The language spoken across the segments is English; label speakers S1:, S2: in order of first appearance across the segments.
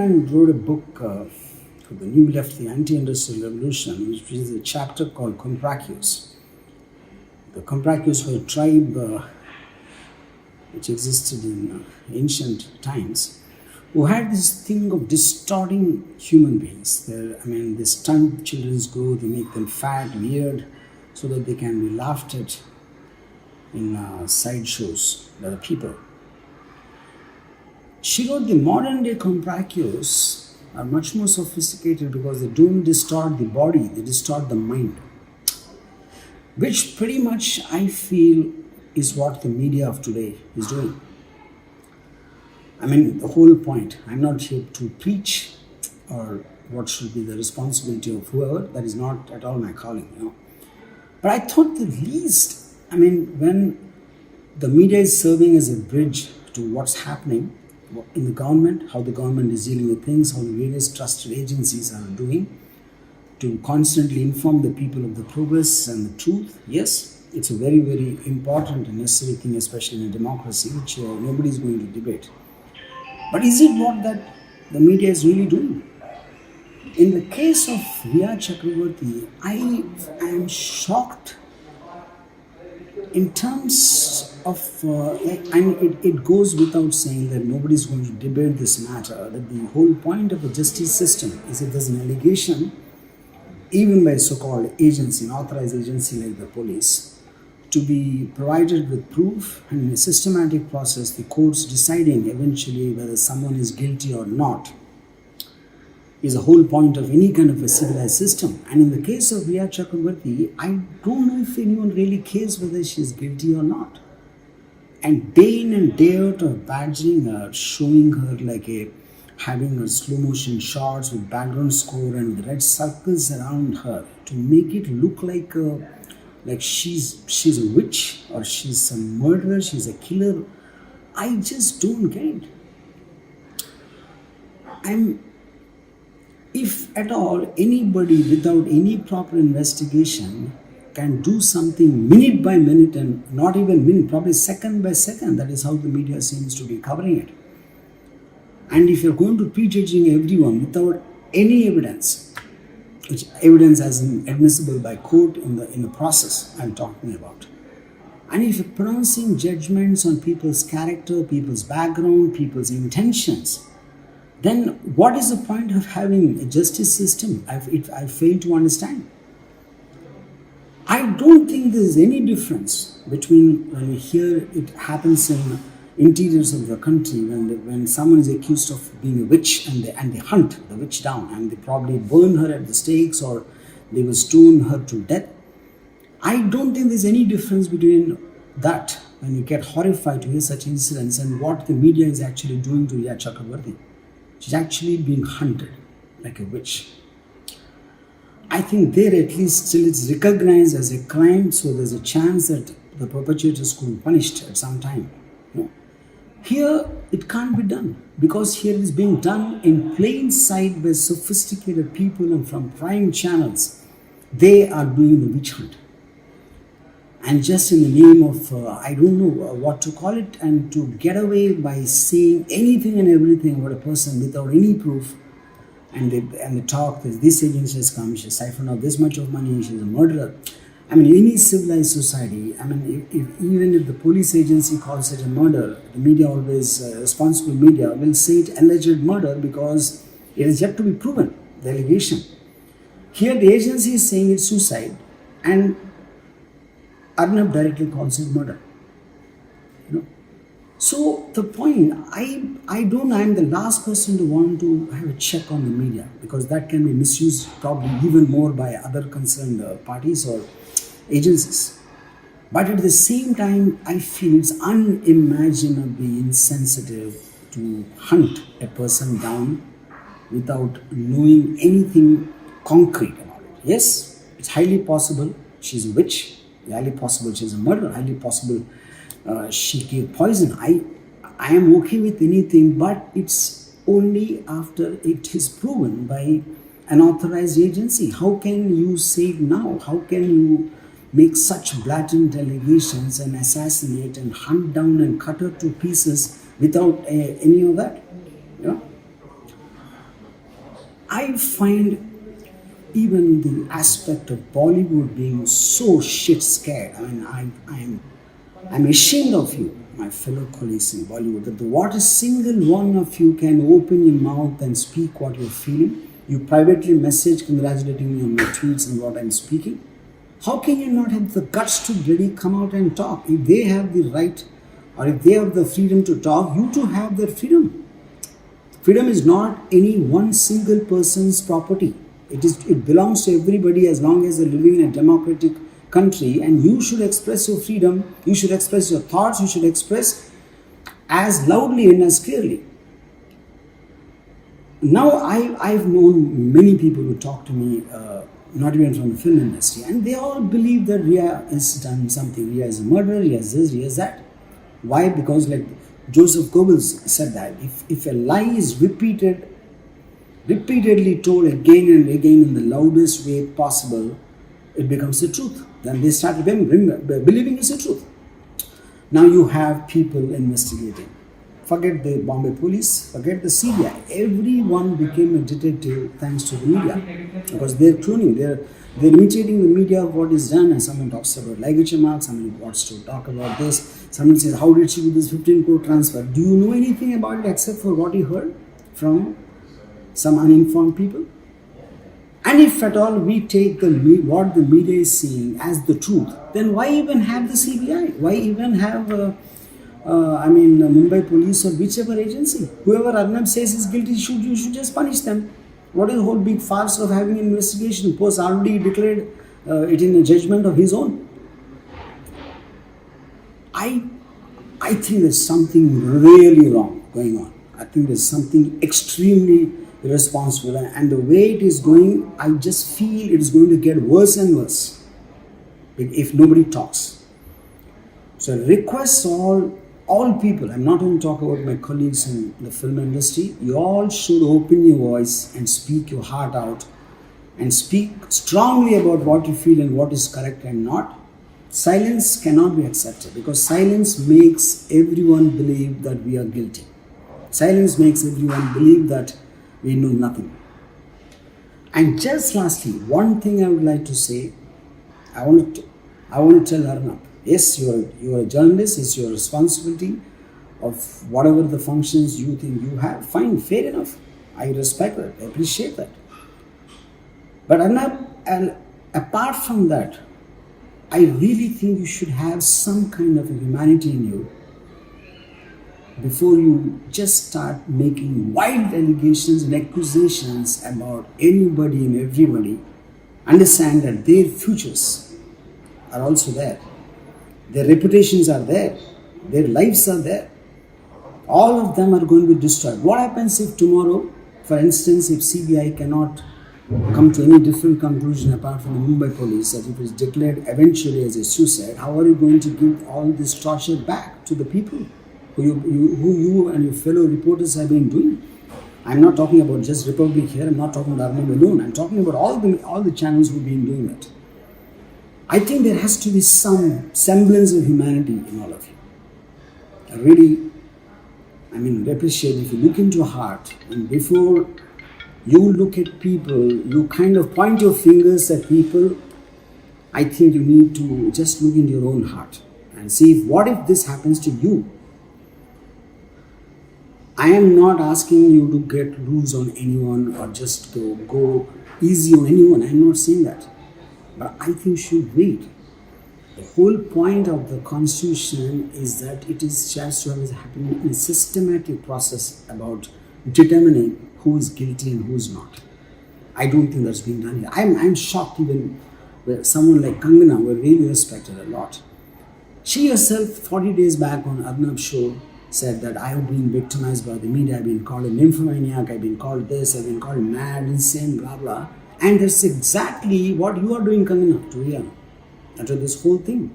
S1: man wrote a book for the New Left, the Anti-Industrial Revolution, which is a chapter called Comprachos. The Comprachos were a tribe which existed in ancient times, who had this thing of distorting human beings. They stunt children's growth, they make them fat, weird, so that they can be laughed at in sideshows by the people. She wrote the modern day Comprachos are much more sophisticated because they don't distort the body, they distort the mind. Which pretty much I feel is what the media of today is doing. The whole point, I'm not here to preach or what should be the responsibility of whoever, that is not at all my calling, But I thought the least, when the media is serving as a bridge to what's happening in the government, how the government is dealing with things, how the various trusted agencies are doing, to constantly inform the people of the progress and the truth, yes, it's a very, very important and necessary thing, especially in a democracy, which nobody is going to debate. But is it what that the media is really doing? In the case of Rhea Chakraborty, I am shocked in terms of, it goes without saying that nobody is going to debate this matter, that the whole point of the justice system is if there's an allegation, even by a so-called agency, an authorized agency like the police, to be provided with proof and in a systematic process, the courts deciding eventually whether someone is guilty or not, is the whole point of any kind of a civilized system. And in the case of Rhea Chakraborty, I don't know if anyone really cares whether she is guilty or not. And day in and day out of badgering her, showing her having her slow motion shots with background score and the red circles around her to make it look like she's a witch or she's a murderer, she's a killer. I just don't get it. If at all anybody without any proper investigation can do something minute by minute and not even minute, probably second by second, that is how the media seems to be covering it. And if you're going to prejudging everyone without any evidence, which evidence as admissible by court in the process I'm talking about, and if you're pronouncing judgments on people's character, people's background, people's intentions, then what is the point of having a justice system? I fail to understand. I don't think there's any difference between when we hear it happens in interiors of the country, when someone is accused of being a witch and they hunt the witch down and they probably burn her at the stakes or they will stone her to death. I don't think there's any difference between that when you get horrified to hear such incidents and what the media is actually doing to Rhea Chakraborty. She's actually being hunted like a witch. I think there at least still it's recognized as a crime, so there's a chance that the perpetrators could be punished at some time. Here it can't be done because here it is being done in plain sight by sophisticated people and from prime channels. They are doing the witch hunt. And just in the name of, I don't know what to call it, and to get away by saying anything and everything about a person without any proof, and they talk that this agency has come, she siphoned out this much of money, she's a murderer. Any civilized society, even if the police agency calls it a murder, the media always, responsible media will say it alleged murder because it is yet to be proven, the allegation. Here the agency is saying it's suicide and Arnab directly calls it murder. So the point, I'm the last person to want to have a check on the media because that can be misused probably even more by other concerned parties or agencies. But at the same time, I feel it's unimaginably insensitive to hunt a person down without knowing anything concrete about it. Yes, it's highly possible she's a witch, highly possible she's a murderer, highly possible she gave poison. I am okay with anything, but it's only after it is proven by an authorized agency. How can you say it now? How can you make such blatant allegations and assassinate and hunt down and cut her to pieces without any of that? I find even the aspect of Bollywood being so shit scared. I mean, I'm ashamed of you, my fellow colleagues in Bollywood, that what a single one of you can open your mouth and speak what you're feeling. You privately message congratulating me on my tweets and what I'm speaking. How can you not have the guts to really come out and talk? If they have the right or if they have the freedom to talk, you too have that freedom. Freedom is not any one single person's property. It belongs to everybody as long as they're living in a democratic country, and you should express your freedom, you should express your thoughts, you should express as loudly and as clearly. Now I've known many people who talk to me, not even from the film industry, and they all believe that Rhea has done something. Rhea is a murderer, Rhea is this, Rhea is that. Why? Because like Joseph Goebbels said that if a lie is repeatedly told again and again in the loudest way possible, it becomes the truth. Then they start believing it's the truth. Now you have people investigating. Forget the Bombay police, forget the CBI. Everyone became a detective thanks to the media, because they're cloning, they're imitating the media of what is done. And someone talks about ligature marks, someone wants to talk about this, someone says, how did she do this 15 crore transfer? Do you know anything about it except for what you heard from some uninformed people? And if at all we take what the media is seeing as the truth, then why even have the CBI? Why even have Mumbai police or whichever agency? Whoever Arnab says is guilty, you should just punish them. What is the whole big farce of having an investigation? Post already declared it in a judgment of his own. I think there's something really wrong going on. I think there's something extremely irresponsible, and the way it is going, I just feel it is going to get worse and worse if nobody talks. So I request all people, I'm not only talking about my colleagues in the film industry, you all should open your voice and speak your heart out and speak strongly about what you feel and what is correct and not. Silence cannot be accepted, because silence makes everyone believe that we are guilty. Silence makes everyone believe that we know nothing. And just lastly, one thing I would like to say, I want to tell Arnab, yes, you are a journalist, it's your responsibility of whatever the functions you think you have. Fine, fair enough. I respect that, I appreciate that. But Arnab, apart from that, I really think you should have some kind of humanity in you before you just start making wild allegations and accusations about anybody and everybody. Understand that their futures are also there. Their reputations are there. Their lives are there. All of them are going to be destroyed. What happens if tomorrow, for instance, if CBI cannot come to any different conclusion apart from the Mumbai police, that if it's declared eventually as a suicide, how are you going to give all this torture back to the people who you and your fellow reporters have been doing? I'm not talking about just Republic here, I'm not talking about Arnab alone, I'm talking about all the channels who've been doing it. I think there has to be some semblance of humanity in all of you. I really, appreciate if you look into your heart, and before you look at people, you kind of point your fingers at people. I think you need to just look into your own heart and see what if this happens to you. I am not asking you to get loose on anyone or just go easy on anyone. I am not saying that. But I think you should wait. The whole point of the Constitution is that it is has to have happening in a systematic process about determining who is guilty and who is not. I don't think that's being done here. I'm shocked even where someone like Kangana, who I really respected a lot. She herself, 40 days back on Arnab's show, said that I have been victimized by the media, I've been called a nymphomaniac, I've been called this, I've been called mad, insane, blah, blah. And that's exactly what you are doing, Kangana, to Rhea, and to this whole thing.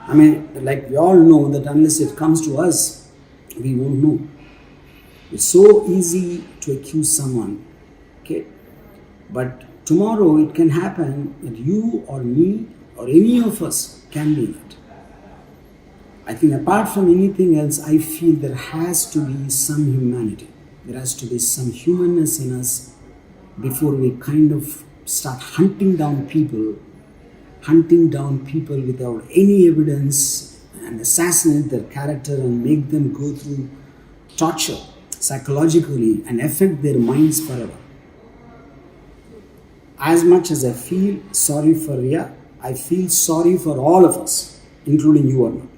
S1: Like we all know that unless it comes to us, we won't know. It's so easy to accuse someone, okay? But tomorrow it can happen that you or me or any of us can be that. I think apart from anything else, I feel there has to be some humanity. There has to be some humanness in us before we kind of start hunting down people without any evidence and assassinate their character and make them go through torture psychologically and affect their minds forever. As much as I feel sorry for Rhea, I feel sorry for all of us, including you, Arnab.